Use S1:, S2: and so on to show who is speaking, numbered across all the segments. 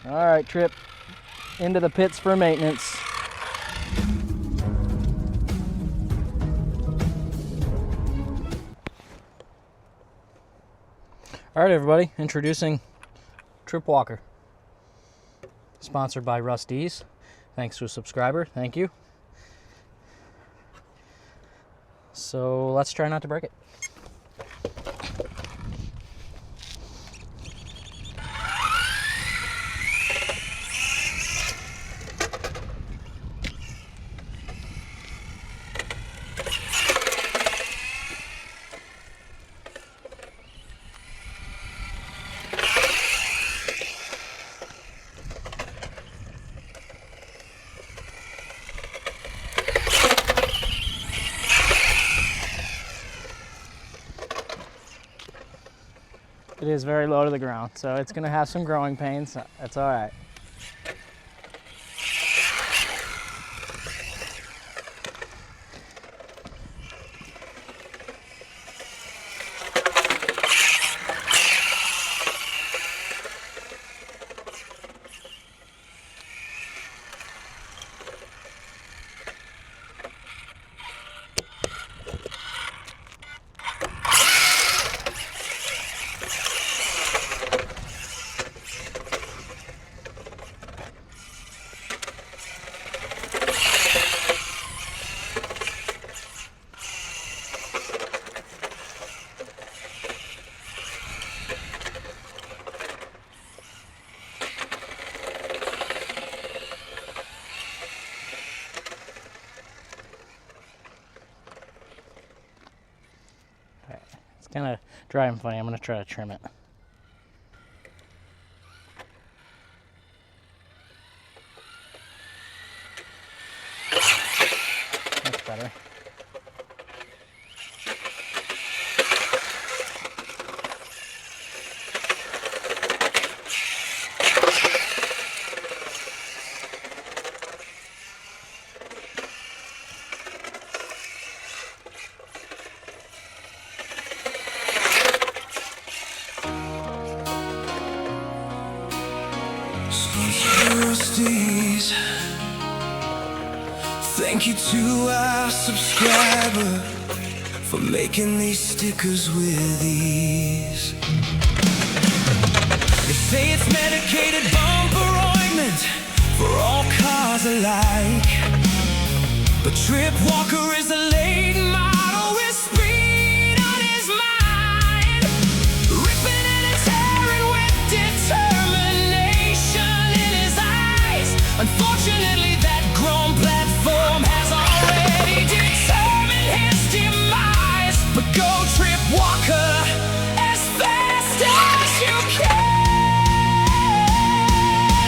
S1: All right, Trip, into the pits for maintenance. All right, everybody, introducing Trip Walker. Sponsored by Rusty's. Thanks to a subscriber, thank you. So let's try not to break it. It is very low to the ground, so it's going to have some growing pains. That's all right. It's kind of dry and funny. I'm going to try to trim it. That's better.
S2: Thank you to our subscriber for making these stickers with ease. They say it's medicated bumper ointment for all cars alike, but Trip Walker is a late model with speed on his mind, ripping and tearing with determination in his eyes. Unfortunately, that grown platform has already determined his demise. But go Trip Walker as fast as you can.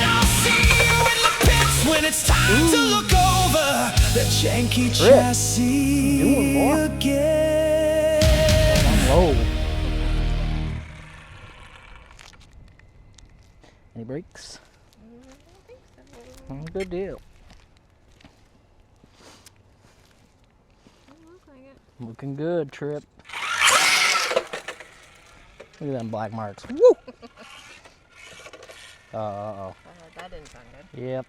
S2: I'll see you in the pits when it's time to look over the janky chassis again.
S1: Whoa. Any brakes? Good deal. Looking good, Trip. Look at them black marks. Woo! Uh-oh.
S3: That didn't sound good.
S1: Yep.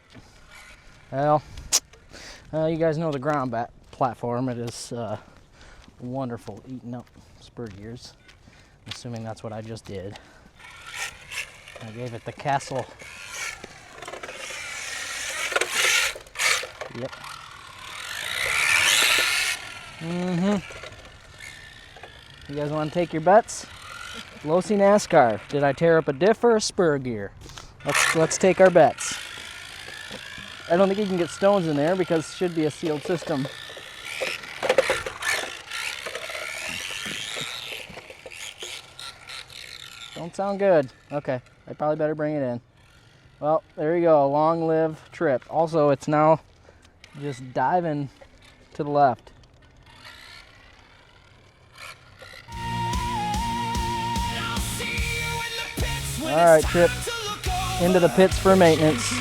S1: Well, you guys know the ground platform. It is wonderful, eating up spur gears. I'm assuming that's what I just did. I gave it the castle. Yep. You guys want to take your bets? Losi NASCAR. Did I tear up a diff or a spur gear? Let's take our bets. I don't think you can get stones in there because it should be a sealed system. Don't sound good. Okay, I probably better bring it in. Well, there you go. Long live Trip. Also, it's now just diving to the left. All right, Trip, into the pits for maintenance.